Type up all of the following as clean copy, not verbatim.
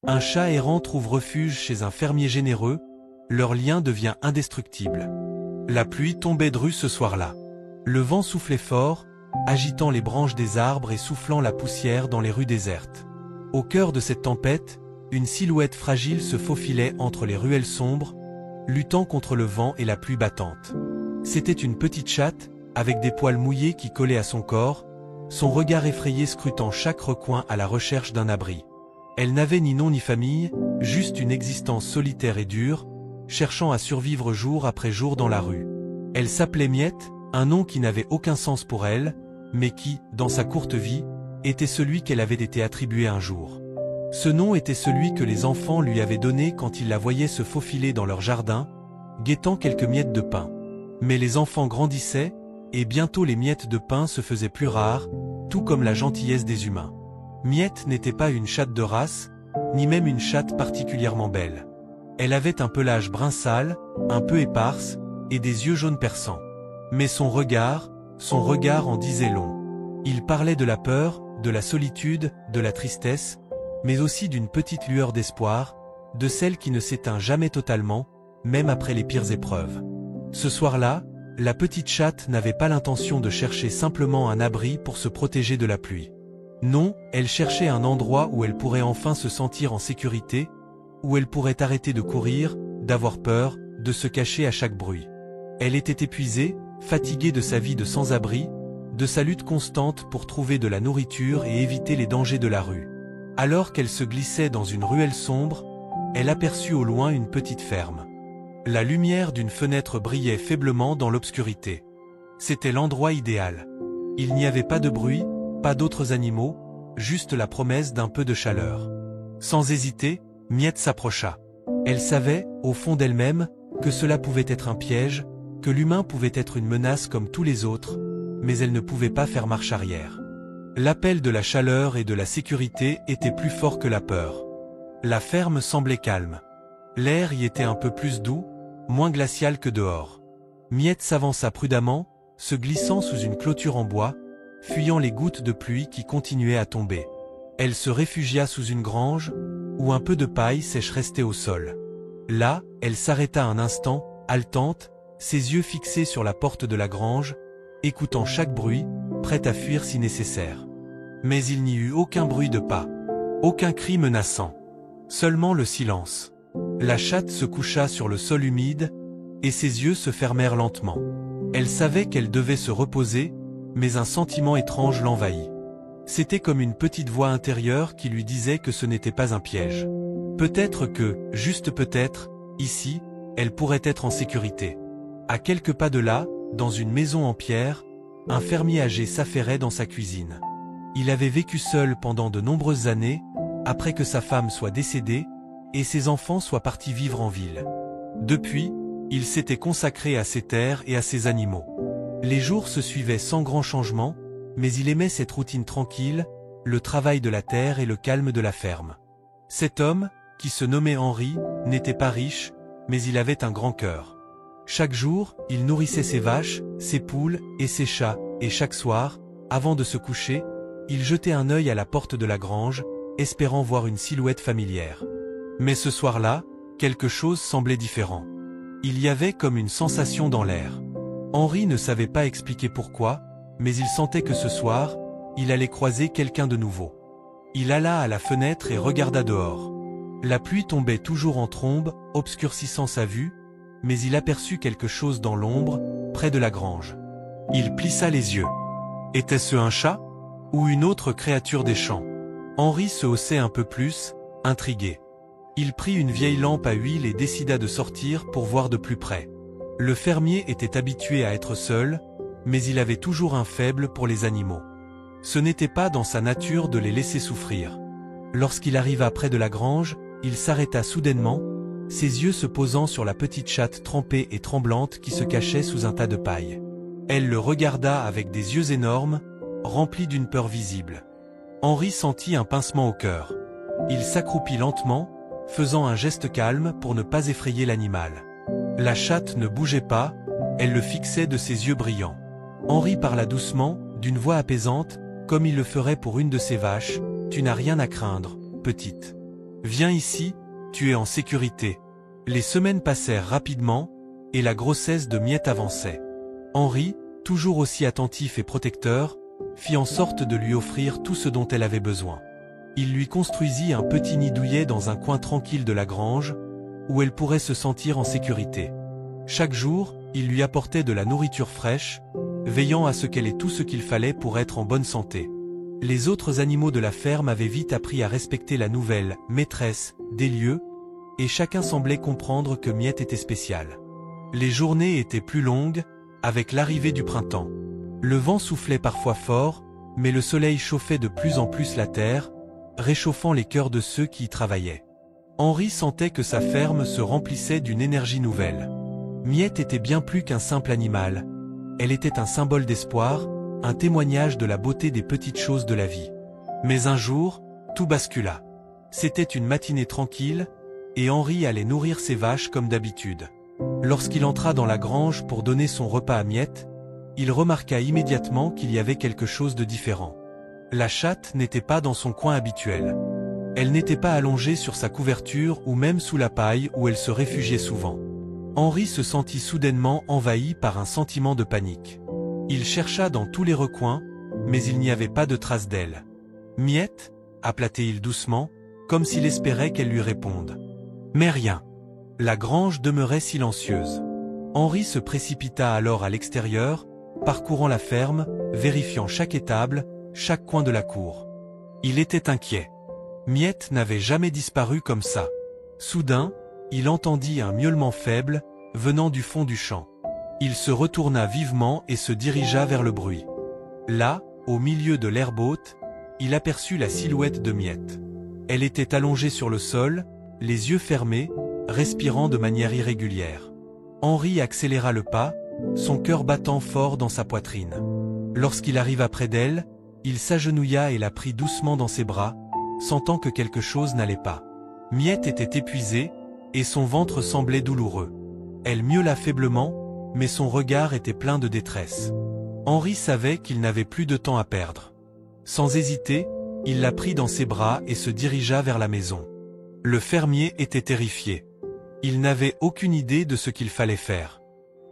Un chat errant trouve refuge chez un fermier généreux, leur lien devient indestructible. La pluie tombait drue ce soir-là. Le vent soufflait fort, agitant les branches des arbres et soufflant la poussière dans les rues désertes. Au cœur de cette tempête, une silhouette fragile se faufilait entre les ruelles sombres, luttant contre le vent et la pluie battante. C'était une petite chatte, avec des poils mouillés qui collaient à son corps, son regard effrayé scrutant chaque recoin à la recherche d'un abri. Elle n'avait ni nom ni famille, juste une existence solitaire et dure, cherchant à survivre jour après jour dans la rue. Elle s'appelait Miette, un nom qui n'avait aucun sens pour elle, mais qui, dans sa courte vie, était celui qu'elle avait été attribué un jour. Ce nom était celui que les enfants lui avaient donné quand ils la voyaient se faufiler dans leur jardin, guettant quelques miettes de pain. Mais les enfants grandissaient, et bientôt les miettes de pain se faisaient plus rares, tout comme la gentillesse des humains. Miette n'était pas une chatte de race, ni même une chatte particulièrement belle. Elle avait un pelage brun sale, un peu éparse, et des yeux jaunes perçants. Mais son regard en disait long. Il parlait de la peur, de la solitude, de la tristesse, mais aussi d'une petite lueur d'espoir, de celle qui ne s'éteint jamais totalement, même après les pires épreuves. Ce soir-là, la petite chatte n'avait pas l'intention de chercher simplement un abri pour se protéger de la pluie. Non, elle cherchait un endroit où elle pourrait enfin se sentir en sécurité, où elle pourrait arrêter de courir, d'avoir peur, de se cacher à chaque bruit. Elle était épuisée, fatiguée de sa vie de sans-abri, de sa lutte constante pour trouver de la nourriture et éviter les dangers de la rue. Alors qu'elle se glissait dans une ruelle sombre, elle aperçut au loin une petite ferme. La lumière d'une fenêtre brillait faiblement dans l'obscurité. C'était l'endroit idéal. Il n'y avait pas de bruit, pas d'autres animaux, juste la promesse d'un peu de chaleur. Sans hésiter, Miette s'approcha. Elle savait, au fond d'elle-même, que cela pouvait être un piège, que l'humain pouvait être une menace comme tous les autres, mais elle ne pouvait pas faire marche arrière. L'appel de la chaleur et de la sécurité était plus fort que la peur. La ferme semblait calme. L'air y était un peu plus doux, moins glacial que dehors. Miette s'avança prudemment, se glissant sous une clôture en bois, fuyant les gouttes de pluie qui continuaient à tomber. Elle se réfugia sous une grange, où un peu de paille sèche restait au sol. Là, elle s'arrêta un instant, haletante, ses yeux fixés sur la porte de la grange, écoutant chaque bruit, prête à fuir si nécessaire. Mais il n'y eut aucun bruit de pas, aucun cri menaçant, seulement le silence. La chatte se coucha sur le sol humide, et ses yeux se fermèrent lentement. Elle savait qu'elle devait se reposer, mais un sentiment étrange l'envahit. C'était comme une petite voix intérieure qui lui disait que ce n'était pas un piège. Peut-être que, juste peut-être, ici, elle pourrait être en sécurité. À quelques pas de là, dans une maison en pierre, un fermier âgé s'affairait dans sa cuisine. Il avait vécu seul pendant de nombreuses années, après que sa femme soit décédée, et ses enfants soient partis vivre en ville. Depuis, il s'était consacré à ses terres et à ses animaux. Les jours se suivaient sans grand changement, mais il aimait cette routine tranquille, le travail de la terre et le calme de la ferme. Cet homme, qui se nommait Henri, n'était pas riche, mais il avait un grand cœur. Chaque jour, il nourrissait ses vaches, ses poules et ses chats, et chaque soir, avant de se coucher, il jetait un œil à la porte de la grange, espérant voir une silhouette familière. Mais ce soir-là, quelque chose semblait différent. Il y avait comme une sensation dans l'air. Henri ne savait pas expliquer pourquoi, mais il sentait que ce soir, il allait croiser quelqu'un de nouveau. Il alla à la fenêtre et regarda dehors. La pluie tombait toujours en trombe, obscurcissant sa vue, mais il aperçut quelque chose dans l'ombre, près de la grange. Il plissa les yeux. Était-ce un chat? Ou une autre créature des champs? Henri se haussait un peu plus, intrigué. Il prit une vieille lampe à huile et décida de sortir pour voir de plus près. Le fermier était habitué à être seul, mais il avait toujours un faible pour les animaux. Ce n'était pas dans sa nature de les laisser souffrir. Lorsqu'il arriva près de la grange, il s'arrêta soudainement, ses yeux se posant sur la petite chatte trempée et tremblante qui se cachait sous un tas de paille. Elle le regarda avec des yeux énormes, remplis d'une peur visible. Henri sentit un pincement au cœur. Il s'accroupit lentement, faisant un geste calme pour ne pas effrayer l'animal. La chatte ne bougeait pas, elle le fixait de ses yeux brillants. Henri parla doucement, d'une voix apaisante, comme il le ferait pour une de ses vaches. « Tu n'as rien à craindre, petite. Viens ici, tu es en sécurité. Les semaines passèrent rapidement, et la grossesse de Miette avançait. Henri, toujours aussi attentif et protecteur, fit en sorte de lui offrir tout ce dont elle avait besoin. Il lui construisit un petit nid douillet dans un coin tranquille de la grange, où elle pourrait se sentir en sécurité. Chaque jour, il lui apportait de la nourriture fraîche, veillant à ce qu'elle ait tout ce qu'il fallait pour être en bonne santé. Les autres animaux de la ferme avaient vite appris à respecter la nouvelle maîtresse des lieux, et chacun semblait comprendre que Miette était spéciale. Les journées étaient plus longues, avec l'arrivée du printemps. Le vent soufflait parfois fort, mais le soleil chauffait de plus en plus la terre, réchauffant les cœurs de ceux qui y travaillaient. Henri sentait que sa ferme se remplissait d'une énergie nouvelle. Miette était bien plus qu'un simple animal. Elle était un symbole d'espoir, un témoignage de la beauté des petites choses de la vie. Mais un jour, tout bascula. C'était une matinée tranquille, et Henri allait nourrir ses vaches comme d'habitude. Lorsqu'il entra dans la grange pour donner son repas à Miette, il remarqua immédiatement qu'il y avait quelque chose de différent. La chatte n'était pas dans son coin habituel. Elle n'était pas allongée sur sa couverture ou même sous la paille où elle se réfugiait souvent. Henri se sentit soudainement envahi par un sentiment de panique. Il chercha dans tous les recoins, mais il n'y avait pas de trace d'elle. « Miette » appela-t-il doucement, comme s'il espérait qu'elle lui réponde. Mais rien. La grange demeurait silencieuse. Henri se précipita alors à l'extérieur, parcourant la ferme, vérifiant chaque étable, chaque coin de la cour. Il était inquiet. Miette n'avait jamais disparu comme ça. Soudain, il entendit un miaulement faible, venant du fond du champ. Il se retourna vivement et se dirigea vers le bruit. Là, au milieu de l'herbe haute, il aperçut la silhouette de Miette. Elle était allongée sur le sol, les yeux fermés, respirant de manière irrégulière. Henri accéléra le pas, son cœur battant fort dans sa poitrine. Lorsqu'il arriva près d'elle, il s'agenouilla et la prit doucement dans ses bras, sentant que quelque chose n'allait pas. Miette était épuisée, et son ventre semblait douloureux. Elle miaula faiblement, mais son regard était plein de détresse. Henri savait qu'il n'avait plus de temps à perdre. Sans hésiter, il la prit dans ses bras et se dirigea vers la maison. Le fermier était terrifié. Il n'avait aucune idée de ce qu'il fallait faire.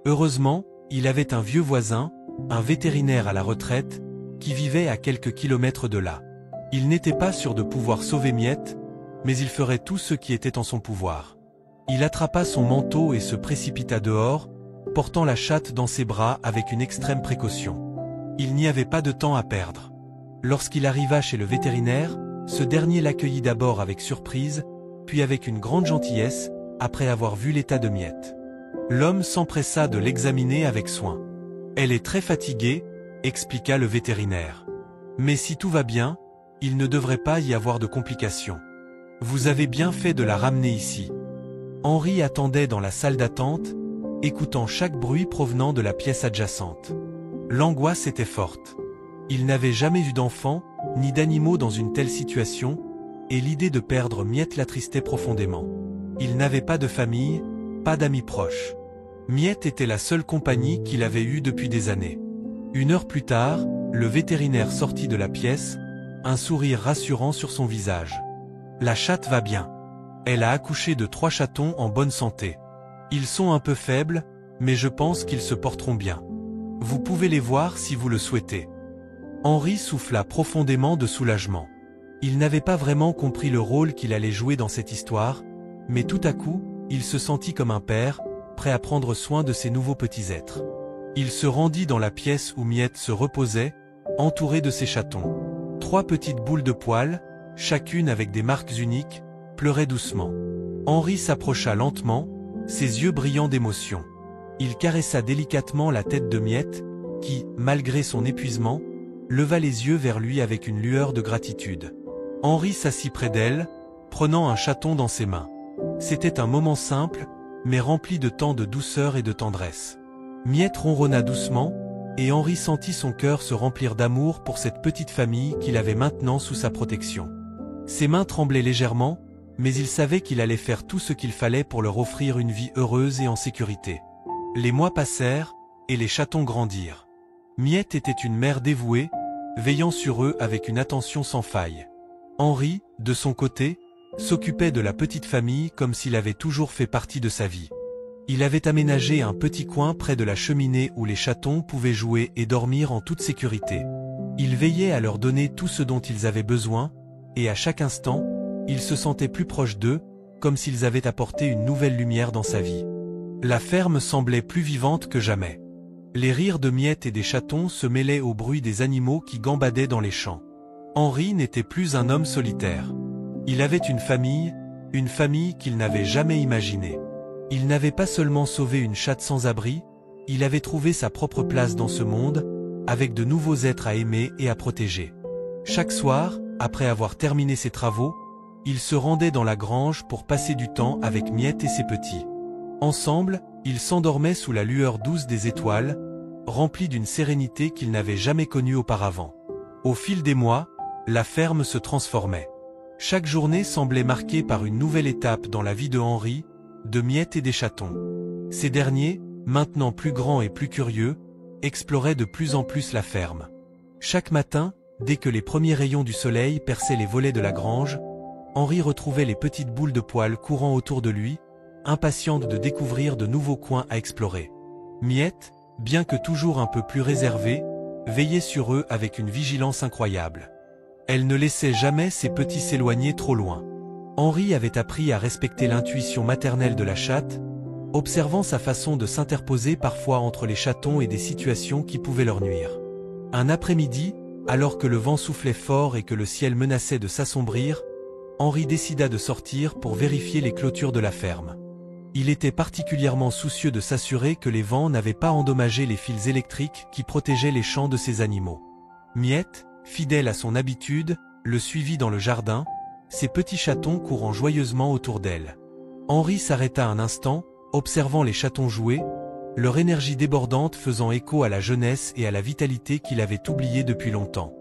Heureusement, il avait un vieux voisin, un vétérinaire à la retraite, qui vivait à quelques kilomètres de là. Il n'était pas sûr de pouvoir sauver Miette, mais il ferait tout ce qui était en son pouvoir. Il attrapa son manteau et se précipita dehors, portant la chatte dans ses bras avec une extrême précaution. Il n'y avait pas de temps à perdre. Lorsqu'il arriva chez le vétérinaire, ce dernier l'accueillit d'abord avec surprise, puis avec une grande gentillesse, après avoir vu l'état de Miette. L'homme s'empressa de l'examiner avec soin. « Elle est très fatiguée », expliqua le vétérinaire. « Mais si tout va bien, il ne devrait pas y avoir de complications. Vous avez bien fait de la ramener ici. » Henri attendait dans la salle d'attente, écoutant chaque bruit provenant de la pièce adjacente. L'angoisse était forte. Il n'avait jamais eu d'enfant, ni d'animaux dans une telle situation, et l'idée de perdre Miette l'attristait profondément. Il n'avait pas de famille, pas d'amis proches. Miette était la seule compagnie qu'il avait eue depuis des années. 1 heure plus tard, le vétérinaire sortit de la pièce, un sourire rassurant sur son visage. La chatte va bien. Elle a accouché de 3 chatons en bonne santé. Ils sont un peu faibles, mais je pense qu'ils se porteront bien. Vous pouvez les voir si vous le souhaitez. Henri souffla profondément de soulagement. Il n'avait pas vraiment compris le rôle qu'il allait jouer dans cette histoire, mais tout à coup, il se sentit comme un père, prêt à prendre soin de ses nouveaux petits êtres. Il se rendit dans la pièce où Miette se reposait, entourée de ses chatons. 3 petites boules de poils, chacune avec des marques uniques, pleuraient doucement. Henri s'approcha lentement, ses yeux brillants d'émotion. Il caressa délicatement la tête de Miette, qui, malgré son épuisement, leva les yeux vers lui avec une lueur de gratitude. Henri s'assit près d'elle, prenant un chaton dans ses mains. C'était un moment simple, mais rempli de tant de douceur et de tendresse. Miette ronronna doucement, et Henri sentit son cœur se remplir d'amour pour cette petite famille qu'il avait maintenant sous sa protection. Ses mains tremblaient légèrement, mais il savait qu'il allait faire tout ce qu'il fallait pour leur offrir une vie heureuse et en sécurité. Les mois passèrent, et les chatons grandirent. Miette était une mère dévouée, veillant sur eux avec une attention sans faille. Henri, de son côté, s'occupait de la petite famille comme s'il avait toujours fait partie de sa vie. Il avait aménagé un petit coin près de la cheminée où les chatons pouvaient jouer et dormir en toute sécurité. Il veillait à leur donner tout ce dont ils avaient besoin, et à chaque instant, il se sentait plus proche d'eux, comme s'ils avaient apporté une nouvelle lumière dans sa vie. La ferme semblait plus vivante que jamais. Les rires de Miette et des chatons se mêlaient au bruit des animaux qui gambadaient dans les champs. Henri n'était plus un homme solitaire. Il avait une famille qu'il n'avait jamais imaginée. Il n'avait pas seulement sauvé une chatte sans abri, il avait trouvé sa propre place dans ce monde, avec de nouveaux êtres à aimer et à protéger. Chaque soir, après avoir terminé ses travaux, il se rendait dans la grange pour passer du temps avec Miette et ses petits. Ensemble, ils s'endormaient sous la lueur douce des étoiles, remplis d'une sérénité qu'ils n'avaient jamais connue auparavant. Au fil des mois, la ferme se transformait. Chaque journée semblait marquée par une nouvelle étape dans la vie de Henri, de Miette et des chatons. Ces derniers, maintenant plus grands et plus curieux, exploraient de plus en plus la ferme. Chaque matin, dès que les premiers rayons du soleil perçaient les volets de la grange, Henri retrouvait les petites boules de poils courant autour de lui, impatiente de découvrir de nouveaux coins à explorer. Miette, bien que toujours un peu plus réservée, veillait sur eux avec une vigilance incroyable. Elle ne laissait jamais ses petits s'éloigner trop loin. Henri avait appris à respecter l'intuition maternelle de la chatte, observant sa façon de s'interposer parfois entre les chatons et des situations qui pouvaient leur nuire. Un après-midi, alors que le vent soufflait fort et que le ciel menaçait de s'assombrir, Henri décida de sortir pour vérifier les clôtures de la ferme. Il était particulièrement soucieux de s'assurer que les vents n'avaient pas endommagé les fils électriques qui protégeaient les champs de ses animaux. Miette, fidèle à son habitude, le suivit dans le jardin, ses petits chatons courant joyeusement autour d'elle. Henri s'arrêta un instant, observant les chatons jouer, leur énergie débordante faisant écho à la jeunesse et à la vitalité qu'il avait oubliée depuis longtemps.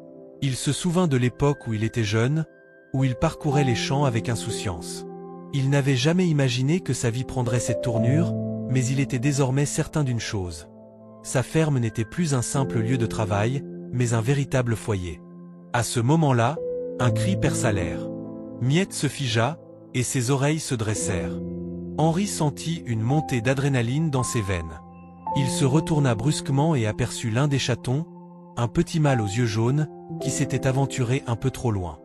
Il se souvint de l'époque où il était jeune, où il parcourait les champs avec insouciance. Il n'avait jamais imaginé que sa vie prendrait cette tournure, mais il était désormais certain d'une chose. Sa ferme n'était plus un simple lieu de travail, mais un véritable foyer. À ce moment-là, un cri perça l'air. Miette se figea, et ses oreilles se dressèrent. Henri sentit une montée d'adrénaline dans ses veines. Il se retourna brusquement et aperçut l'un des chatons, un petit mâle aux yeux jaunes, qui s'était aventuré un peu trop loin.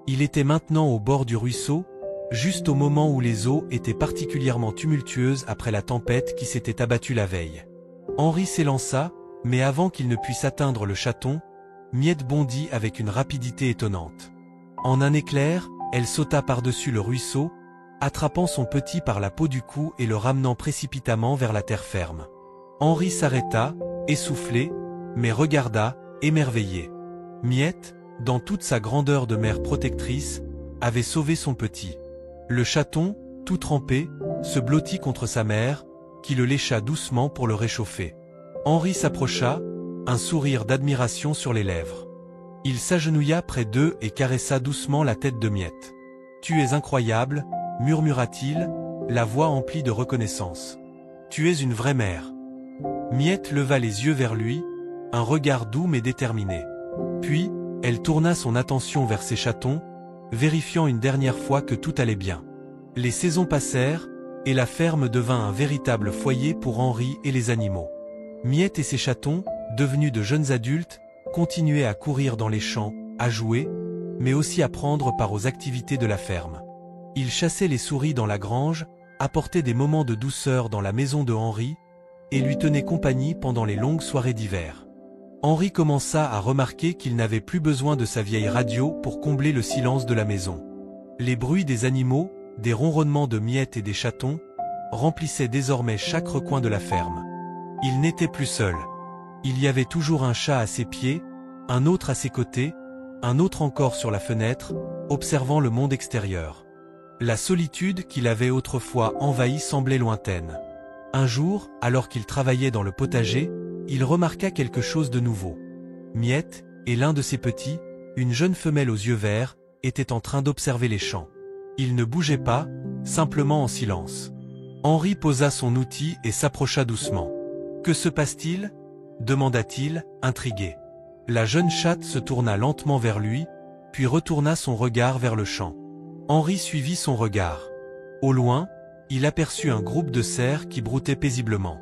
Il était maintenant au bord du ruisseau, juste au moment où les eaux étaient particulièrement tumultueuses après la tempête qui s'était abattue la veille. Henri s'élança, mais avant qu'il ne puisse atteindre le chaton, Miette bondit avec une rapidité étonnante. En un éclair, elle sauta par-dessus le ruisseau, attrapant son petit par la peau du cou et le ramenant précipitamment vers la terre ferme. Henri s'arrêta, essoufflé, mais regarda, émerveillé. Miette, dans toute sa grandeur de mère protectrice, avait sauvé son petit. Le chaton, tout trempé, se blottit contre sa mère, qui le lécha doucement pour le réchauffer. Henri s'approcha, un sourire d'admiration sur les lèvres. Il s'agenouilla près d'eux et caressa doucement la tête de Miette. « Tu es incroyable », murmura-t-il, la voix emplie de reconnaissance. « Tu es une vraie mère. » Miette leva les yeux vers lui, un regard doux mais déterminé. Puis, elle tourna son attention vers ses chatons, vérifiant une dernière fois que tout allait bien. Les saisons passèrent, et la ferme devint un véritable foyer pour Henri et les animaux. Miette et ses chatons, devenus de jeunes adultes, continuaient à courir dans les champs, à jouer, mais aussi à prendre part aux activités de la ferme. Ils chassaient les souris dans la grange, apportaient des moments de douceur dans la maison de Henri, et lui tenaient compagnie pendant les longues soirées d'hiver. Henri commença à remarquer qu'il n'avait plus besoin de sa vieille radio pour combler le silence de la maison. Les bruits des animaux, des ronronnements de Miette et des chatons, remplissaient désormais chaque recoin de la ferme. Il n'était plus seul. Il y avait toujours un chat à ses pieds, un autre à ses côtés, un autre encore sur la fenêtre, observant le monde extérieur. La solitude qu'il avait autrefois envahie semblait lointaine. Un jour, alors qu'il travaillait dans le potager, il remarqua quelque chose de nouveau. Miette, et l'un de ses petits, une jeune femelle aux yeux verts, étaient en train d'observer les champs. Ils ne bougeaient pas, simplement en silence. Henri posa son outil et s'approcha doucement. « Que se passe-t-il » demanda-t-il, intrigué. La jeune chatte se tourna lentement vers lui, puis retourna son regard vers le champ. Henri suivit son regard. Au loin, il aperçut un groupe de cerfs qui broutaient paisiblement.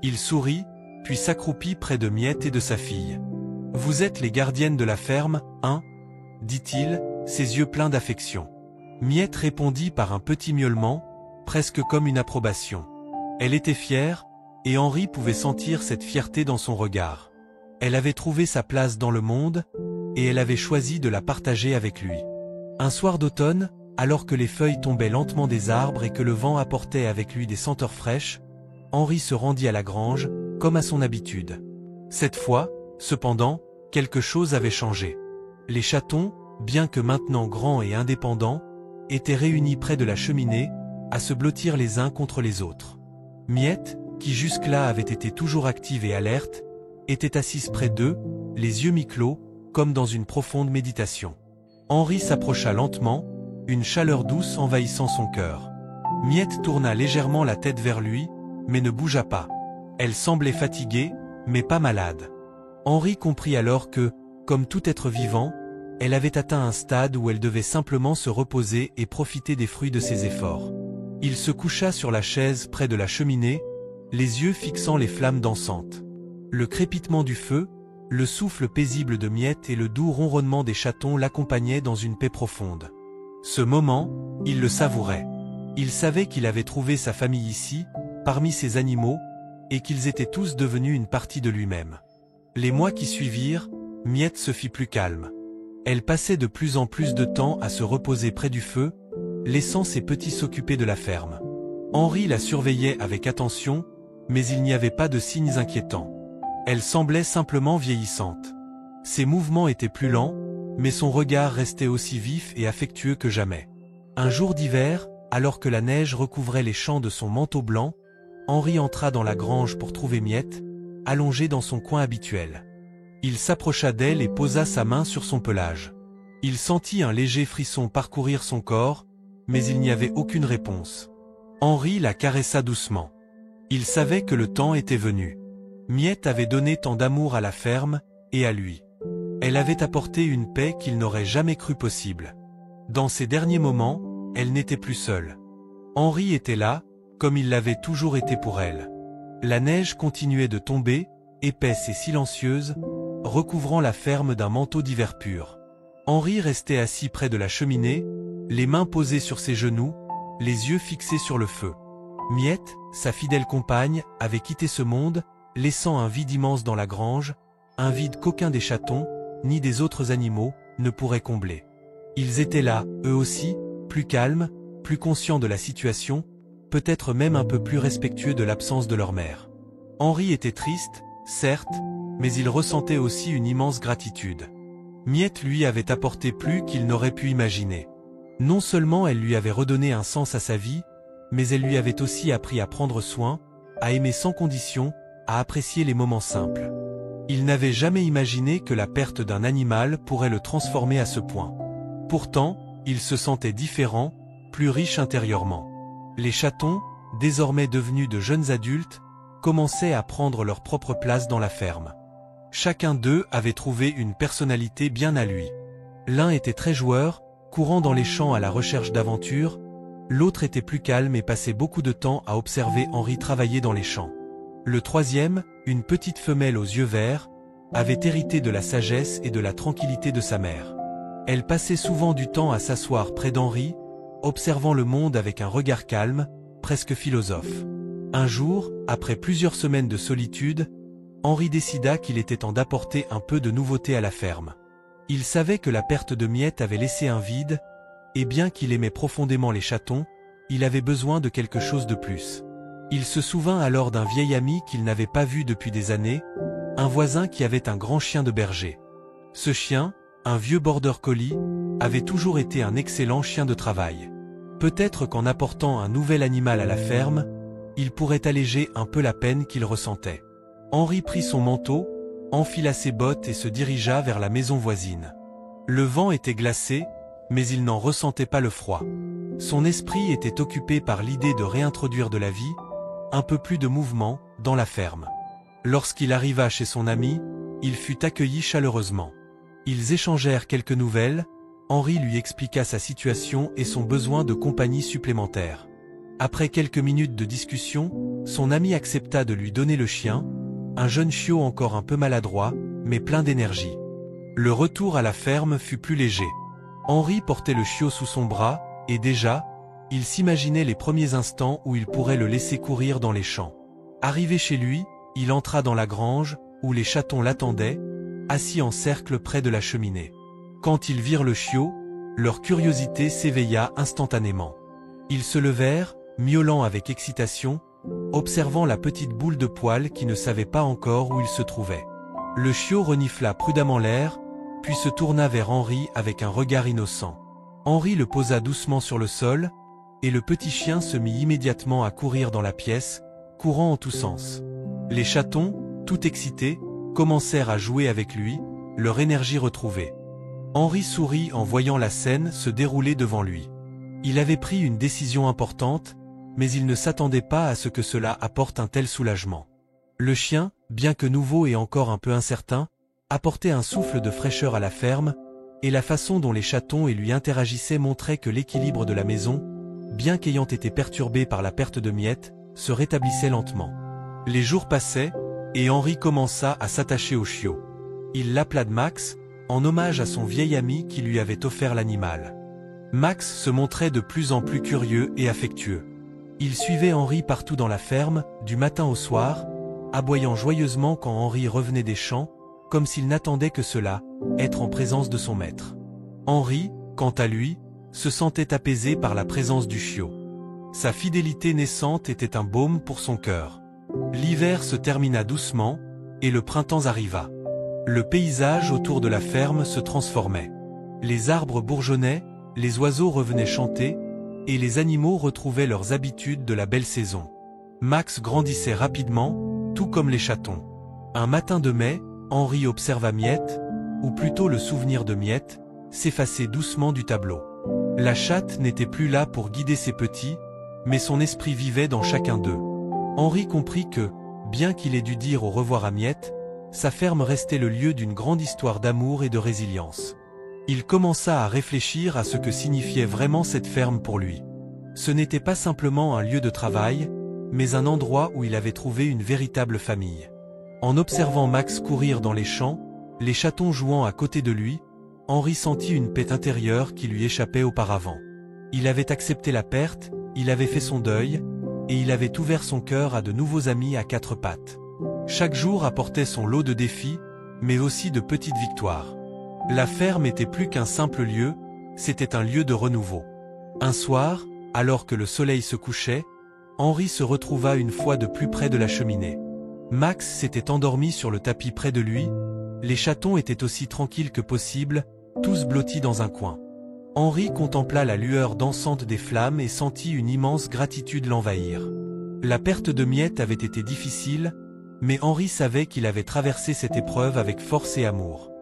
Il sourit, puis s'accroupit près de Miette et de sa fille. « Vous êtes les gardiennes de la ferme, hein ?» dit-il, ses yeux pleins d'affection. Miette répondit par un petit miaulement, presque comme une approbation. Elle était fière, et Henri pouvait sentir cette fierté dans son regard. Elle avait trouvé sa place dans le monde, et elle avait choisi de la partager avec lui. Un soir d'automne, alors que les feuilles tombaient lentement des arbres et que le vent apportait avec lui des senteurs fraîches, Henri se rendit à la grange, comme à son habitude. Cette fois, cependant, quelque chose avait changé. Les chatons, bien que maintenant grands et indépendants, étaient réunis près de la cheminée, à se blottir les uns contre les autres. Miette, qui jusque-là avait été toujours active et alerte, était assise près d'eux, les yeux mi-clos, comme dans une profonde méditation. Henri s'approcha lentement, une chaleur douce envahissant son cœur. Miette tourna légèrement la tête vers lui, mais ne bougea pas. Elle semblait fatiguée, mais pas malade. Henri comprit alors que, comme tout être vivant, elle avait atteint un stade où elle devait simplement se reposer et profiter des fruits de ses efforts. Il se coucha sur la chaise près de la cheminée, les yeux fixant les flammes dansantes. Le crépitement du feu, le souffle paisible de Miette et le doux ronronnement des chatons l'accompagnaient dans une paix profonde. Ce moment, il le savourait. Il savait qu'il avait trouvé sa famille ici, parmi ces animaux, et qu'ils étaient tous devenus une partie de lui-même. Les mois qui suivirent, Miette se fit plus calme. Elle passait de plus en plus de temps à se reposer près du feu, laissant ses petits s'occuper de la ferme. Henri la surveillait avec attention, mais il n'y avait pas de signes inquiétants. Elle semblait simplement vieillissante. Ses mouvements étaient plus lents, mais son regard restait aussi vif et affectueux que jamais. Un jour d'hiver, alors que la neige recouvrait les champs de son manteau blanc, Henri entra dans la grange pour trouver Miette, allongée dans son coin habituel. Il s'approcha d'elle et posa sa main sur son pelage. Il sentit un léger frisson parcourir son corps, mais il n'y avait aucune réponse. Henri la caressa doucement. Il savait que le temps était venu. Miette avait donné tant d'amour à la ferme, et à lui. Elle avait apporté une paix qu'il n'aurait jamais cru possible. Dans ces derniers moments, elle n'était plus seule. Henri était là, comme il l'avait toujours été pour elle. La neige continuait de tomber, épaisse et silencieuse, recouvrant la ferme d'un manteau d'hiver pur. Henri restait assis près de la cheminée, les mains posées sur ses genoux, les yeux fixés sur le feu. Miette, sa fidèle compagne, avait quitté ce monde, laissant un vide immense dans la grange, un vide qu'aucun des chatons, ni des autres animaux, ne pourrait combler. Ils étaient là, eux aussi, plus calmes, plus conscients de la situation, peut-être même un peu plus respectueux de l'absence de leur mère. Henri était triste, certes, mais il ressentait aussi une immense gratitude. Miette lui avait apporté plus qu'il n'aurait pu imaginer. Non seulement elle lui avait redonné un sens à sa vie, mais elle lui avait aussi appris à prendre soin, à aimer sans condition, à apprécier les moments simples. Il n'avait jamais imaginé que la perte d'un animal pourrait le transformer à ce point. Pourtant, il se sentait différent, plus riche intérieurement. Les chatons, désormais devenus de jeunes adultes, commençaient à prendre leur propre place dans la ferme. Chacun d'eux avait trouvé une personnalité bien à lui. L'un était très joueur, courant dans les champs à la recherche d'aventures, l'autre était plus calme et passait beaucoup de temps à observer Henri travailler dans les champs. Le troisième, une petite femelle aux yeux verts, avait hérité de la sagesse et de la tranquillité de sa mère. Elle passait souvent du temps à s'asseoir près d'Henri, observant le monde avec un regard calme, presque philosophe. Un jour, après plusieurs semaines de solitude, Henri décida qu'il était temps d'apporter un peu de nouveauté à la ferme. Il savait que la perte de Miette avait laissé un vide, et bien qu'il aimait profondément les chatons, il avait besoin de quelque chose de plus. Il se souvint alors d'un vieil ami qu'il n'avait pas vu depuis des années, un voisin qui avait un grand chien de berger. Ce chien, un vieux border collie, avait toujours été un excellent chien de travail. Peut-être qu'en apportant un nouvel animal à la ferme, il pourrait alléger un peu la peine qu'il ressentait. Henri prit son manteau, enfila ses bottes et se dirigea vers la maison voisine. Le vent était glacé, mais il n'en ressentait pas le froid. Son esprit était occupé par l'idée de réintroduire de la vie, un peu plus de mouvement, dans la ferme. Lorsqu'il arriva chez son ami, il fut accueilli chaleureusement. Ils échangèrent quelques nouvelles, Henri lui expliqua sa situation et son besoin de compagnie supplémentaire. Après quelques minutes de discussion, son ami accepta de lui donner le chien, un jeune chiot encore un peu maladroit, mais plein d'énergie. Le retour à la ferme fut plus léger. Henri portait le chiot sous son bras, et déjà, il s'imaginait les premiers instants où il pourrait le laisser courir dans les champs. Arrivé chez lui, il entra dans la grange, où les chatons l'attendaient, assis en cercle près de la cheminée. Quand ils virent le chiot, leur curiosité s'éveilla instantanément. Ils se levèrent, miaulant avec excitation, observant la petite boule de poils qui ne savait pas encore où il se trouvait. Le chiot renifla prudemment l'air, puis se tourna vers Henri avec un regard innocent. Henri le posa doucement sur le sol, et le petit chien se mit immédiatement à courir dans la pièce, courant en tous sens. Les chatons, tout excités, commencèrent à jouer avec lui, leur énergie retrouvée. Henri sourit en voyant la scène se dérouler devant lui. Il avait pris une décision importante, mais il ne s'attendait pas à ce que cela apporte un tel soulagement. Le chien, bien que nouveau et encore un peu incertain, apportait un souffle de fraîcheur à la ferme, et la façon dont les chatons et lui interagissaient montrait que l'équilibre de la maison, bien qu'ayant été perturbé par la perte de Miette, se rétablissait lentement. Les jours passaient, et Henri commença à s'attacher au chiot. Il l'appela Max, en hommage à son vieil ami qui lui avait offert l'animal. Max se montrait de plus en plus curieux et affectueux. Il suivait Henri partout dans la ferme, du matin au soir, aboyant joyeusement quand Henri revenait des champs, comme s'il n'attendait que cela, être en présence de son maître. Henri, quant à lui, se sentait apaisé par la présence du chiot. Sa fidélité naissante était un baume pour son cœur. L'hiver se termina doucement, et le printemps arriva. Le paysage autour de la ferme se transformait. Les arbres bourgeonnaient, les oiseaux revenaient chanter, et les animaux retrouvaient leurs habitudes de la belle saison. Max grandissait rapidement, tout comme les chatons. Un matin de mai, Henri observa Miette, ou plutôt le souvenir de Miette, s'effacer doucement du tableau. La chatte n'était plus là pour guider ses petits, mais son esprit vivait dans chacun d'eux. Henri comprit que, bien qu'il ait dû dire au revoir à Miette, sa ferme restait le lieu d'une grande histoire d'amour et de résilience. Il commença à réfléchir à ce que signifiait vraiment cette ferme pour lui. Ce n'était pas simplement un lieu de travail, mais un endroit où il avait trouvé une véritable famille. En observant Max courir dans les champs, les chatons jouant à côté de lui, Henri sentit une paix intérieure qui lui échappait auparavant. Il avait accepté la perte, il avait fait son deuil, et il avait ouvert son cœur à de nouveaux amis à quatre pattes. Chaque jour apportait son lot de défis, mais aussi de petites victoires. La ferme était plus qu'un simple lieu, c'était un lieu de renouveau. Un soir, alors que le soleil se couchait, Henri se retrouva une fois de plus près de la cheminée. Max s'était endormi sur le tapis près de lui, les chatons étaient aussi tranquilles que possible, tous blottis dans un coin. Henri contempla la lueur dansante des flammes et sentit une immense gratitude l'envahir. La perte de Miette avait été difficile, mais Henri savait qu'il avait traversé cette épreuve avec force et amour.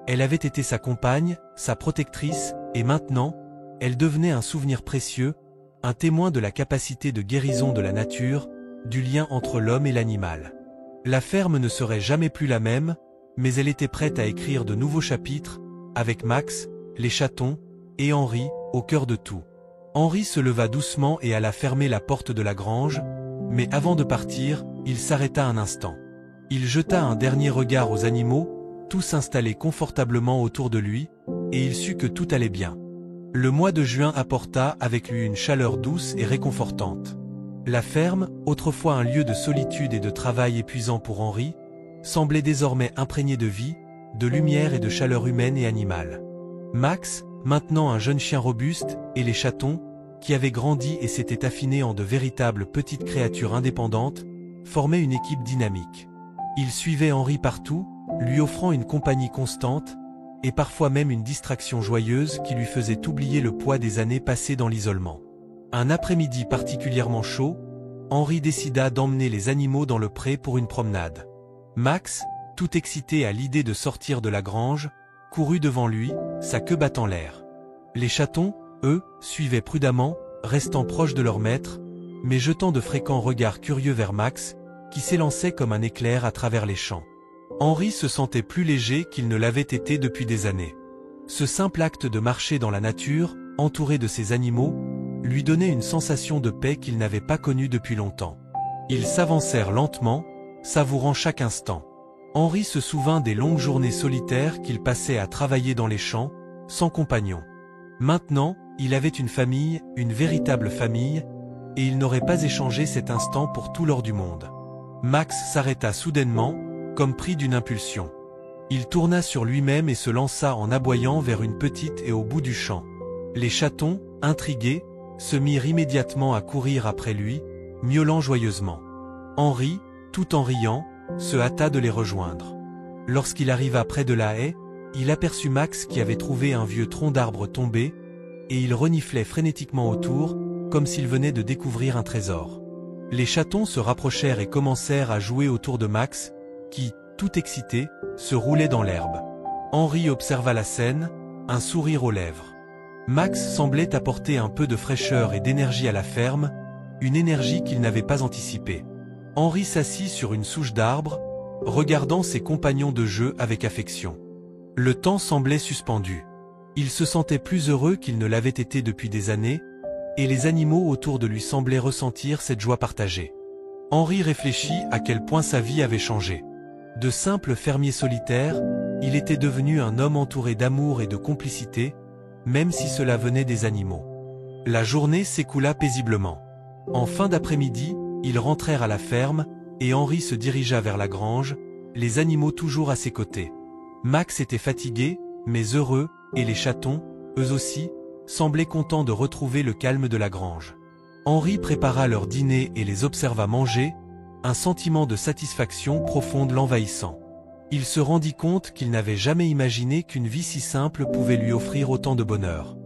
Elle avait été sa compagne, sa protectrice, et maintenant, elle devenait un souvenir précieux, un témoin de la capacité de guérison de la nature, du lien entre l'homme et l'animal. La ferme ne serait jamais plus la même, mais elle était prête à écrire de nouveaux chapitres, avec Max, les chatons, et Henri, au cœur de tout. Henri se leva doucement et alla fermer la porte de la grange, mais avant de partir, il s'arrêta un instant. Il jeta un dernier regard aux animaux, tous installés confortablement autour de lui, et il sut que tout allait bien. Le mois de juin apporta avec lui une chaleur douce et réconfortante. La ferme, autrefois un lieu de solitude et de travail épuisant pour Henri, semblait désormais imprégnée de vie, de lumière et de chaleur humaine et animale. Max, maintenant un jeune chien robuste, et les chatons, qui avaient grandi et s'étaient affinés en de véritables petites créatures indépendantes, formaient une équipe dynamique. Ils suivaient Henri partout, lui offrant une compagnie constante, et parfois même une distraction joyeuse qui lui faisait oublier le poids des années passées dans l'isolement. Un après-midi particulièrement chaud, Henri décida d'emmener les animaux dans le pré pour une promenade. Max, tout excité à l'idée de sortir de la grange, courut devant lui, sa queue battant l'air. Les chatons, eux, suivaient prudemment, restant proches de leur maître, mais jetant de fréquents regards curieux vers Max, qui s'élançait comme un éclair à travers les champs. Henri se sentait plus léger qu'il ne l'avait été depuis des années. Ce simple acte de marcher dans la nature, entouré de ses animaux, lui donnait une sensation de paix qu'il n'avait pas connue depuis longtemps. Ils s'avancèrent lentement, savourant chaque instant. Henri se souvint des longues journées solitaires qu'il passait à travailler dans les champs, sans compagnon. Maintenant, il avait une famille, une véritable famille, et il n'aurait pas échangé cet instant pour tout l'or du monde. Max s'arrêta soudainement, comme pris d'une impulsion. Il tourna sur lui-même et se lança en aboyant vers une petite et au bout du champ. Les chatons, intrigués, se mirent immédiatement à courir après lui, miaulant joyeusement. Henri, tout en riant, se hâta de les rejoindre. Lorsqu'il arriva près de la haie, il aperçut Max qui avait trouvé un vieux tronc d'arbre tombé, et il reniflait frénétiquement autour, comme s'il venait de découvrir un trésor. Les chatons se rapprochèrent et commencèrent à jouer autour de Max, qui, tout excité, se roulait dans l'herbe. Henri observa la scène, un sourire aux lèvres. Max semblait apporter un peu de fraîcheur et d'énergie à la ferme, une énergie qu'il n'avait pas anticipée. Henri s'assit sur une souche d'arbre, regardant ses compagnons de jeu avec affection. Le temps semblait suspendu. Il se sentait plus heureux qu'il ne l'avait été depuis des années, et les animaux autour de lui semblaient ressentir cette joie partagée. Henri réfléchit à quel point sa vie avait changé. De simple fermier solitaire, il était devenu un homme entouré d'amour et de complicité, même si cela venait des animaux. La journée s'écoula paisiblement. En fin d'après-midi, ils rentrèrent à la ferme, et Henri se dirigea vers la grange, les animaux toujours à ses côtés. Max était fatigué, mais heureux, et les chatons, eux aussi, semblaient contents de retrouver le calme de la grange. Henri prépara leur dîner et les observa manger, un sentiment de satisfaction profonde l'envahissant. Il se rendit compte qu'il n'avait jamais imaginé qu'une vie si simple pouvait lui offrir autant de bonheur.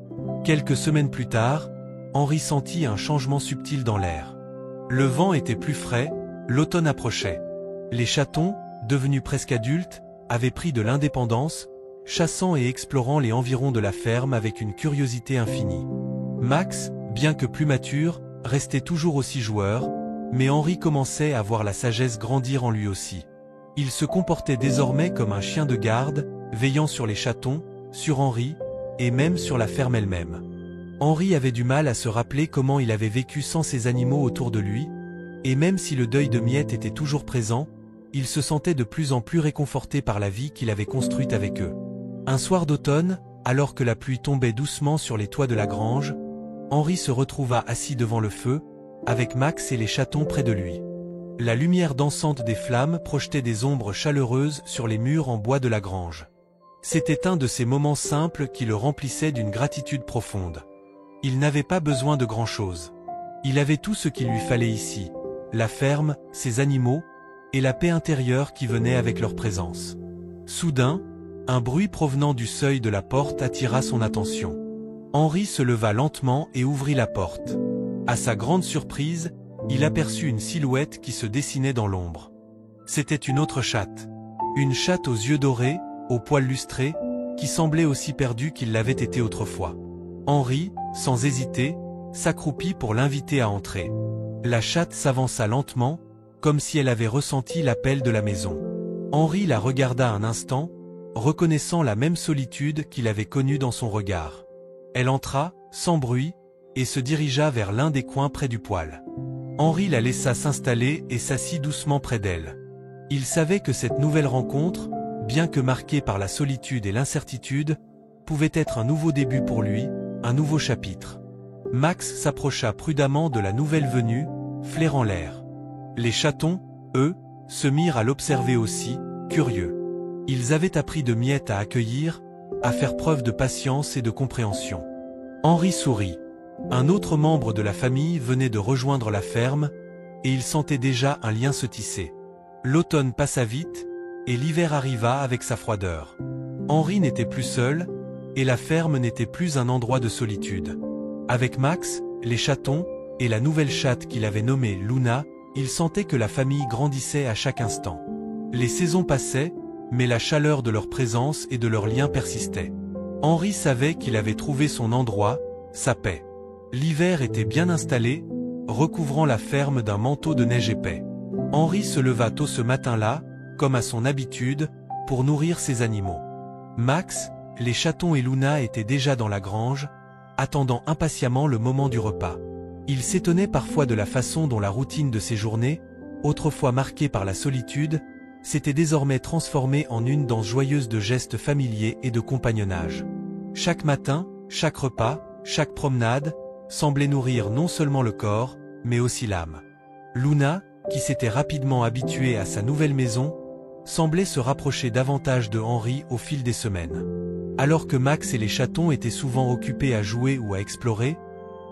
Quelques semaines plus tard, Henri sentit un changement subtil dans l'air. Le vent était plus frais, l'automne approchait. Les chatons, devenus presque adultes, avaient pris de l'indépendance, chassant et explorant les environs de la ferme avec une curiosité infinie. Max, bien que plus mature, restait toujours aussi joueur, mais Henri commençait à voir la sagesse grandir en lui aussi. Il se comportait désormais comme un chien de garde, veillant sur les chatons, sur Henri, et même sur la ferme elle-même. Henri avait du mal à se rappeler comment il avait vécu sans ces animaux autour de lui, et même si le deuil de Miette était toujours présent, il se sentait de plus en plus réconforté par la vie qu'il avait construite avec eux. Un soir d'automne, alors que la pluie tombait doucement sur les toits de la grange, Henri se retrouva assis devant le feu, avec Max et les chatons près de lui. La lumière dansante des flammes projetait des ombres chaleureuses sur les murs en bois de la grange. C'était un de ces moments simples qui le remplissaient d'une gratitude profonde. Il n'avait pas besoin de grand-chose. Il avait tout ce qu'il lui fallait ici, la ferme, ses animaux, et la paix intérieure qui venait avec leur présence. Soudain, un bruit provenant du seuil de la porte attira son attention. Henri se leva lentement et ouvrit la porte. À sa grande surprise, il aperçut une silhouette qui se dessinait dans l'ombre. C'était une autre chatte. Une chatte aux yeux dorés, aux poils lustrés, qui semblait aussi perdue qu'il l'avait été autrefois. Henri, sans hésiter, s'accroupit pour l'inviter à entrer. La chatte s'avança lentement, comme si elle avait ressenti l'appel de la maison. Henri la regarda un instant, reconnaissant la même solitude qu'il avait connue dans son regard. Elle entra, sans bruit, et se dirigea vers l'un des coins près du poêle. Henri la laissa s'installer et s'assit doucement près d'elle. Il savait que cette nouvelle rencontre, bien que marquée par la solitude et l'incertitude, pouvait être un nouveau début pour lui, un nouveau chapitre. Max s'approcha prudemment de la nouvelle venue, flairant l'air. Les chatons, eux, se mirent à l'observer aussi, curieux. Ils avaient appris de Miette à accueillir, à faire preuve de patience et de compréhension. Henri sourit. Un autre membre de la famille venait de rejoindre la ferme, et il sentait déjà un lien se tisser. L'automne passa vite, et l'hiver arriva avec sa froideur. Henri n'était plus seul, et la ferme n'était plus un endroit de solitude. Avec Max, les chatons, et la nouvelle chatte qu'il avait nommée Luna, il sentait que la famille grandissait à chaque instant. Les saisons passaient, mais la chaleur de leur présence et de leur lien persistait. Henri savait qu'il avait trouvé son endroit, sa paix. L'hiver était bien installé, recouvrant la ferme d'un manteau de neige épais. Henri se leva tôt ce matin-là, comme à son habitude, pour nourrir ses animaux. Max, les chatons et Luna étaient déjà dans la grange, attendant impatiemment le moment du repas. Ils s'étonnaient parfois de la façon dont la routine de ces journées, autrefois marquée par la solitude, s'était désormais transformée en une danse joyeuse de gestes familiers et de compagnonnage. Chaque matin, chaque repas, chaque promenade, semblait nourrir non seulement le corps, mais aussi l'âme. Luna, qui s'était rapidement habituée à sa nouvelle maison, semblait se rapprocher davantage de Henri au fil des semaines. Alors que Max et les chatons étaient souvent occupés à jouer ou à explorer,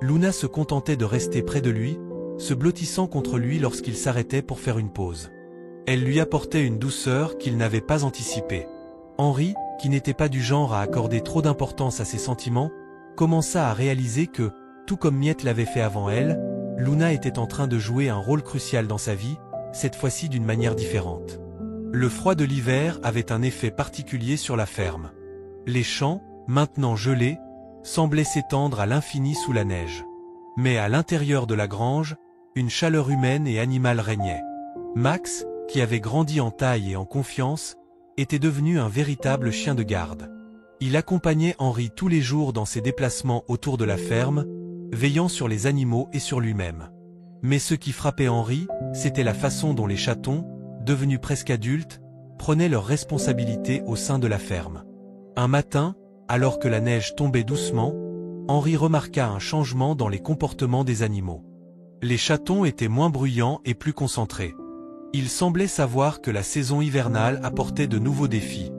Luna se contentait de rester près de lui, se blottissant contre lui lorsqu'il s'arrêtait pour faire une pause. Elle lui apportait une douceur qu'il n'avait pas anticipée. Henri, qui n'était pas du genre à accorder trop d'importance à ses sentiments, commença à réaliser que, tout comme Miette l'avait fait avant elle, Luna était en train de jouer un rôle crucial dans sa vie, cette fois-ci d'une manière différente. Le froid de l'hiver avait un effet particulier sur la ferme. Les champs, maintenant gelés, semblaient s'étendre à l'infini sous la neige. Mais à l'intérieur de la grange, une chaleur humaine et animale régnait. Max, qui avait grandi en taille et en confiance, était devenu un véritable chien de garde. Il accompagnait Henri tous les jours dans ses déplacements autour de la ferme, veillant sur les animaux et sur lui-même. Mais ce qui frappait Henri, c'était la façon dont les chatons, devenus presque adultes, prenaient leurs responsabilités au sein de la ferme. Un matin, alors que la neige tombait doucement, Henri remarqua un changement dans les comportements des animaux. Les chatons étaient moins bruyants et plus concentrés. Ils semblaient savoir que la saison hivernale apportait de nouveaux défis.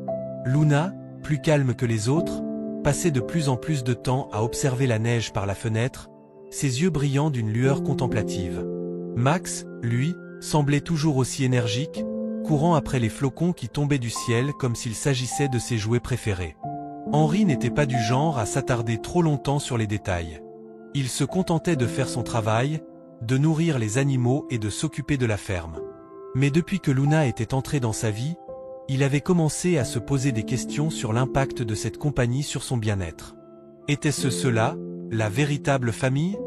Luna, plus calme que les autres, passait de plus en plus de temps à observer la neige par la fenêtre, ses yeux brillant d'une lueur contemplative. Max, lui, semblait toujours aussi énergique, courant après les flocons qui tombaient du ciel comme s'il s'agissait de ses jouets préférés. Henri n'était pas du genre à s'attarder trop longtemps sur les détails. Il se contentait de faire son travail, de nourrir les animaux et de s'occuper de la ferme. Mais depuis que Luna était entrée dans sa vie, il avait commencé à se poser des questions sur l'impact de cette compagnie sur son bien-être. Était-ce cela, la véritable famille?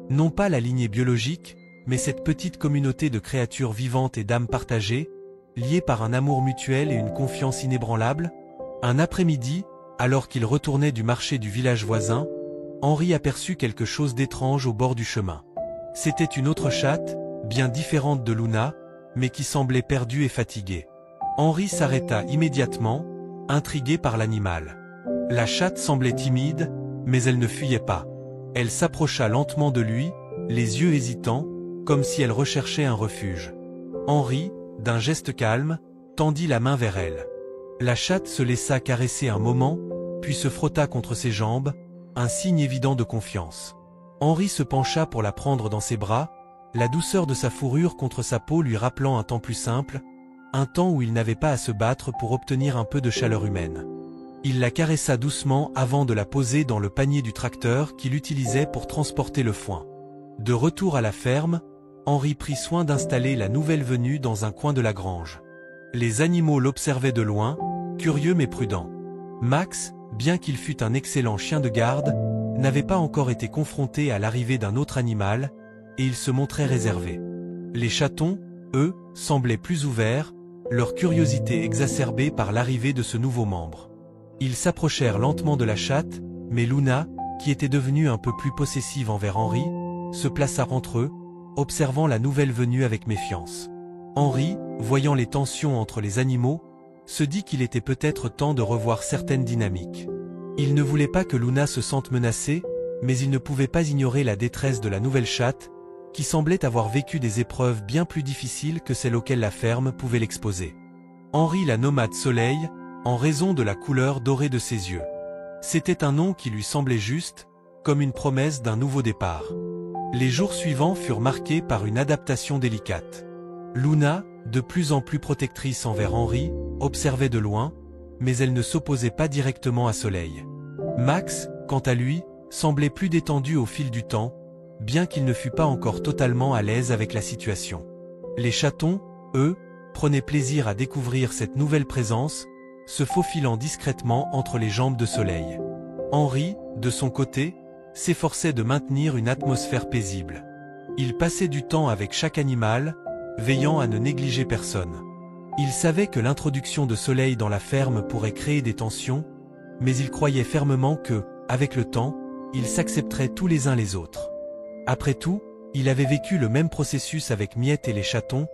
Non pas la lignée biologique, mais cette petite communauté de créatures vivantes et d'âmes partagées, liées par un amour mutuel et une confiance inébranlable? Un après-midi, alors qu'il retournait du marché du village voisin, Henri aperçut quelque chose d'étrange au bord du chemin. C'était une autre chatte, bien différente de Luna, mais qui semblait perdue et fatiguée. Henri s'arrêta immédiatement, intrigué par l'animal. La chatte semblait timide, mais elle ne fuyait pas. Elle s'approcha lentement de lui, les yeux hésitants, comme si elle recherchait un refuge. Henri, d'un geste calme, tendit la main vers elle. La chatte se laissa caresser un moment, puis se frotta contre ses jambes, un signe évident de confiance. Henri se pencha pour la prendre dans ses bras, la douceur de sa fourrure contre sa peau lui rappelant un temps plus simple, un temps où il n'avait pas à se battre pour obtenir un peu de chaleur humaine. Il la caressa doucement avant de la poser dans le panier du tracteur qu'il utilisait pour transporter le foin. De retour à la ferme, Henri prit soin d'installer la nouvelle venue dans un coin de la grange. Les animaux l'observaient de loin, curieux mais prudents. Max, bien qu'il fût un excellent chien de garde, n'avait pas encore été confronté à l'arrivée d'un autre animal, et il se montrait réservé. Les chatons, eux, semblaient plus ouverts, leur curiosité exacerbée par l'arrivée de ce nouveau membre. Ils s'approchèrent lentement de la chatte, mais Luna, qui était devenue un peu plus possessive envers Henri, se plaça entre eux, observant la nouvelle venue avec méfiance. Henri, voyant les tensions entre les animaux, se dit qu'il était peut-être temps de revoir certaines dynamiques. Il ne voulait pas que Luna se sente menacée, mais il ne pouvait pas ignorer la détresse de la nouvelle chatte, qui semblait avoir vécu des épreuves bien plus difficiles que celles auxquelles la ferme pouvait l'exposer. Henri la nomma Soleil, en raison de la couleur dorée de ses yeux. C'était un nom qui lui semblait juste, comme une promesse d'un nouveau départ. Les jours suivants furent marqués par une adaptation délicate. Luna, de plus en plus protectrice envers Henri, observait de loin, mais elle ne s'opposait pas directement à Soleil. Max, quant à lui, semblait plus détendu au fil du temps, bien qu'il ne fût pas encore totalement à l'aise avec la situation. Les chatons, eux, prenaient plaisir à découvrir cette nouvelle présence, se faufilant discrètement entre les jambes de Soleil. Henri, de son côté, s'efforçait de maintenir une atmosphère paisible. Il passait du temps avec chaque animal, veillant à ne négliger personne. Il savait que l'introduction de Soleil dans la ferme pourrait créer des tensions, mais il croyait fermement que, avec le temps, ils s'accepteraient tous les uns les autres. Après tout, il avait vécu le même processus avec Miette et les chatons,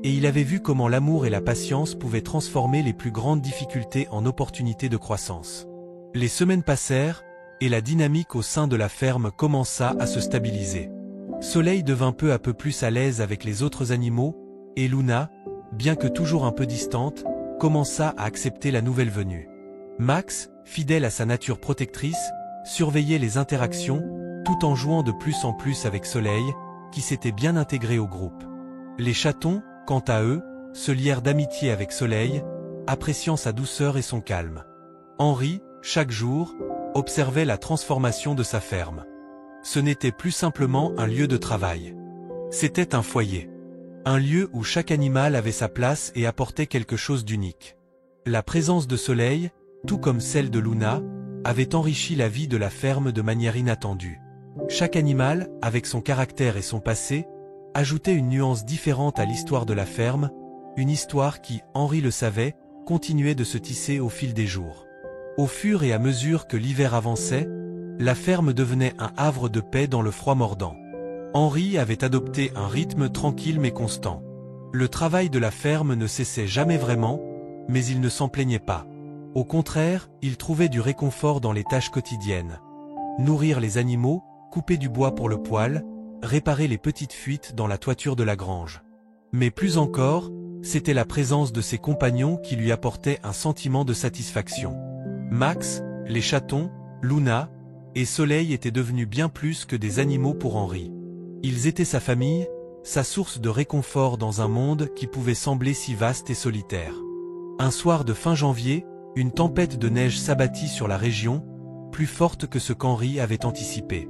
et il avait vu comment l'amour et la patience pouvaient transformer les plus grandes difficultés en opportunités de croissance. Les semaines passèrent, et la dynamique au sein de la ferme commença à se stabiliser. Soleil devint peu à peu plus à l'aise avec les autres animaux, et Luna, bien que toujours un peu distante, commença à accepter la nouvelle venue. Max, fidèle à sa nature protectrice, surveillait les interactions, tout en jouant de plus en plus avec Soleil, qui s'était bien intégré au groupe. Les chatons, quant à eux, se lièrent d'amitié avec Soleil, appréciant sa douceur et son calme. Henri, chaque jour, observait la transformation de sa ferme. Ce n'était plus simplement un lieu de travail. C'était un foyer. Un lieu où chaque animal avait sa place et apportait quelque chose d'unique. La présence de Soleil, tout comme celle de Luna, avait enrichi la vie de la ferme de manière inattendue. Chaque animal, avec son caractère et son passé, ajoutait une nuance différente à l'histoire de la ferme, une histoire qui, Henri le savait, continuait de se tisser au fil des jours. Au fur et à mesure que l'hiver avançait, la ferme devenait un havre de paix dans le froid mordant. Henri avait adopté un rythme tranquille mais constant. Le travail de la ferme ne cessait jamais vraiment, mais il ne s'en plaignait pas. Au contraire, il trouvait du réconfort dans les tâches quotidiennes. Nourrir les animaux, couper du bois pour le poêle, réparer les petites fuites dans la toiture de la grange. Mais plus encore, c'était la présence de ses compagnons qui lui apportait un sentiment de satisfaction. Max, les chatons, Luna et Soleil étaient devenus bien plus que des animaux pour Henri. Ils étaient sa famille, sa source de réconfort dans un monde qui pouvait sembler si vaste et solitaire. Un soir de fin janvier, une tempête de neige s'abattit sur la région, plus forte que ce qu'Henri avait anticipé.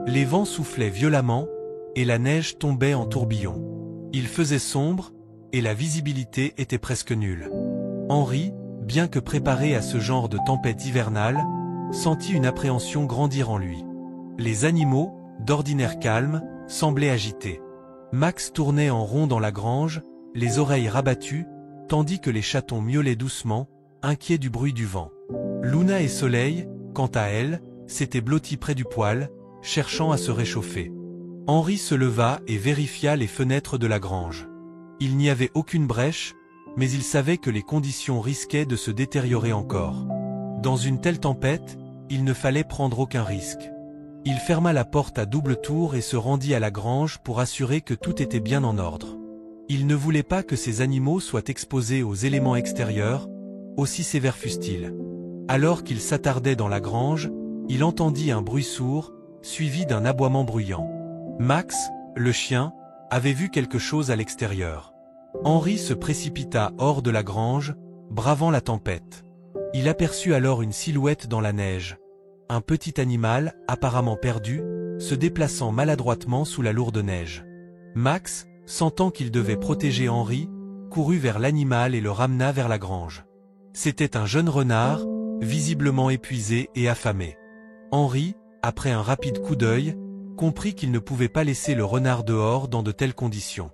Les vents soufflaient violemment, et la neige tombait en tourbillons. Il faisait sombre, et la visibilité était presque nulle. Henri, bien que préparé à ce genre de tempête hivernale, sentit une appréhension grandir en lui. Les animaux, d'ordinaire calmes, semblaient agités. Max tournait en rond dans la grange, les oreilles rabattues, tandis que les chatons miaulaient doucement, inquiets du bruit du vent. Luna et Soleil, quant à elles, s'étaient blottis près du poêle, cherchant à se réchauffer. Henri se leva et vérifia les fenêtres de la grange. Il n'y avait aucune brèche, mais il savait que les conditions risquaient de se détériorer encore. Dans une telle tempête, il ne fallait prendre aucun risque. Il ferma la porte à double tour et se rendit à la grange pour assurer que tout était bien en ordre. Il ne voulait pas que ces animaux soient exposés aux éléments extérieurs, aussi sévères fussent-ils. Alors qu'il s'attardait dans la grange, il entendit un bruit sourd, suivi d'un aboiement bruyant. Max, le chien, avait vu quelque chose à l'extérieur. Henri se précipita hors de la grange, bravant la tempête. Il aperçut alors une silhouette dans la neige. Un petit animal, apparemment perdu, se déplaçant maladroitement sous la lourde neige. Max, sentant qu'il devait protéger Henri, courut vers l'animal et le ramena vers la grange. C'était un jeune renard, visiblement épuisé et affamé. Henri, après un rapide coup d'œil, comprit qu'il ne pouvait pas laisser le renard dehors dans de telles conditions.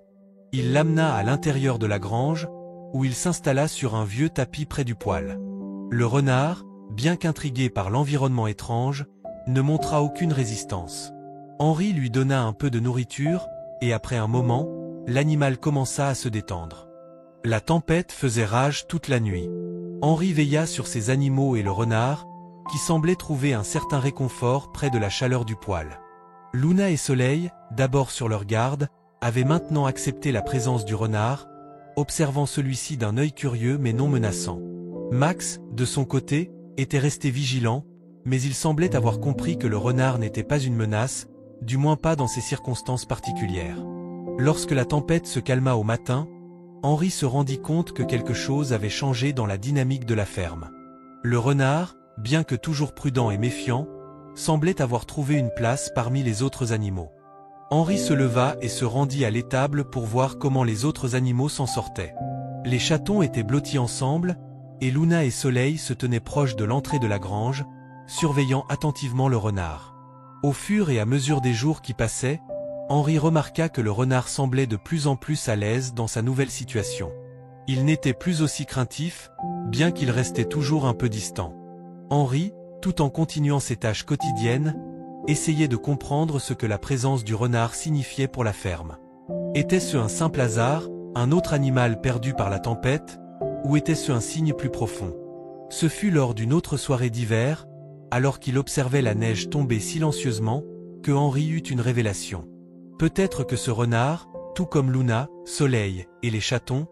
Il l'amena à l'intérieur de la grange, où il s'installa sur un vieux tapis près du poêle. Le renard, bien qu'intrigué par l'environnement étrange, ne montra aucune résistance. Henri lui donna un peu de nourriture, et après un moment, l'animal commença à se détendre. La tempête faisait rage toute la nuit. Henri veilla sur ces animaux et le renard, qui semblaient trouver un certain réconfort près de la chaleur du poêle. Luna et Soleil, d'abord sur leur garde, avaient maintenant accepté la présence du renard, observant celui-ci d'un œil curieux mais non menaçant. Max, de son côté, était resté vigilant, mais il semblait avoir compris que le renard n'était pas une menace, du moins pas dans ces circonstances particulières. Lorsque la tempête se calma au matin, Henri se rendit compte que quelque chose avait changé dans la dynamique de la ferme. Le renard, bien que toujours prudent et méfiant, semblait avoir trouvé une place parmi les autres animaux. Henri se leva et se rendit à l'étable pour voir comment les autres animaux s'en sortaient. Les chatons étaient blottis ensemble, et Luna et Soleil se tenaient proches de l'entrée de la grange, surveillant attentivement le renard. Au fur et à mesure des jours qui passaient, Henri remarqua que le renard semblait de plus en plus à l'aise dans sa nouvelle situation. Il n'était plus aussi craintif, bien qu'il restait toujours un peu distant. Henri, tout en continuant ses tâches quotidiennes, essayait de comprendre ce que la présence du renard signifiait pour la ferme. Était-ce un simple hasard, un autre animal perdu par la tempête, ou était-ce un signe plus profond? Ce fut lors d'une autre soirée d'hiver, alors qu'il observait la neige tomber silencieusement, que Henri eut une révélation. Peut-être que ce renard, tout comme Luna, Soleil et les chatons,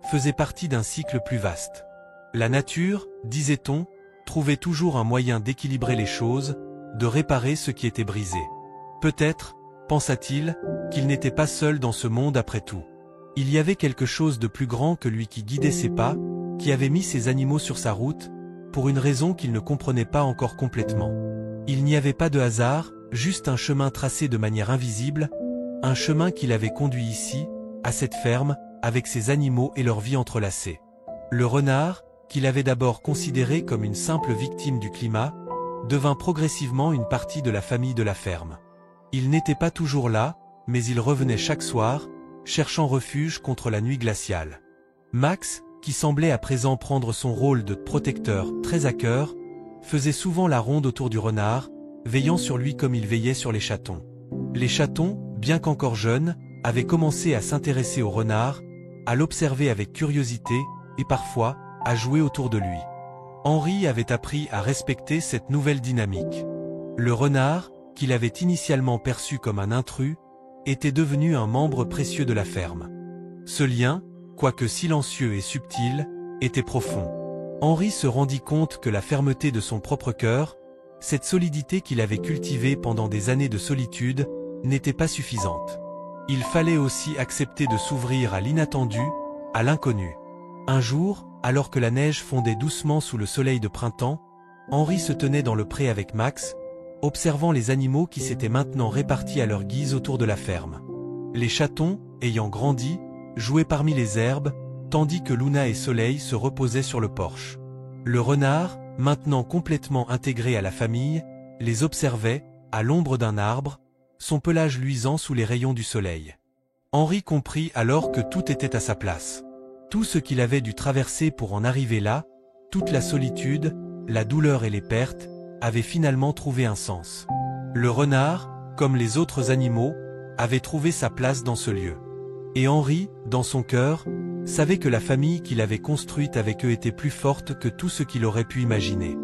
faisait partie d'un cycle plus vaste. La nature, disait-on, trouvait toujours un moyen d'équilibrer les choses, de réparer ce qui était brisé. Peut-être, pensa-t-il, qu'il n'était pas seul dans ce monde après tout. Il y avait quelque chose de plus grand que lui qui guidait ses pas, qui avait mis ces animaux sur sa route, pour une raison qu'il ne comprenait pas encore complètement. Il n'y avait pas de hasard, juste un chemin tracé de manière invisible, un chemin qui l'avait conduit ici, à cette ferme, avec ses animaux et leur vie entrelacée. Le renard, qu'il avait d'abord considéré comme une simple victime du climat, devint progressivement une partie de la famille de la ferme. Il n'était pas toujours là, mais il revenait chaque soir, cherchant refuge contre la nuit glaciale. Max, qui semblait à présent prendre son rôle de protecteur très à cœur, faisait souvent la ronde autour du renard, veillant sur lui comme il veillait sur les chatons. Les chatons, bien qu'encore jeunes, avaient commencé à s'intéresser au renard, à l'observer avec curiosité, et parfois, à jouer autour de lui. Henri avait appris à respecter cette nouvelle dynamique. Le renard, qu'il avait initialement perçu comme un intrus, était devenu un membre précieux de la ferme. Ce lien, quoique silencieux et subtil, était profond. Henri se rendit compte que la fermeté de son propre cœur, cette solidité qu'il avait cultivée pendant des années de solitude, n'était pas suffisante. Il fallait aussi accepter de s'ouvrir à l'inattendu, à l'inconnu. Un jour, alors que la neige fondait doucement sous le soleil de printemps, Henri se tenait dans le pré avec Max, observant les animaux qui s'étaient maintenant répartis à leur guise autour de la ferme. Les chatons, ayant grandi, jouaient parmi les herbes, tandis que Luna et Soleil se reposaient sur le porche. Le renard, maintenant complètement intégré à la famille, les observait, à l'ombre d'un arbre, son pelage luisant sous les rayons du soleil. Henri comprit alors que tout était à sa place. Tout ce qu'il avait dû traverser pour en arriver là, toute la solitude, la douleur et les pertes, avait finalement trouvé un sens. Le renard, comme les autres animaux, avait trouvé sa place dans ce lieu. Et Henri, dans son cœur, savait que la famille qu'il avait construite avec eux était plus forte que tout ce qu'il aurait pu imaginer.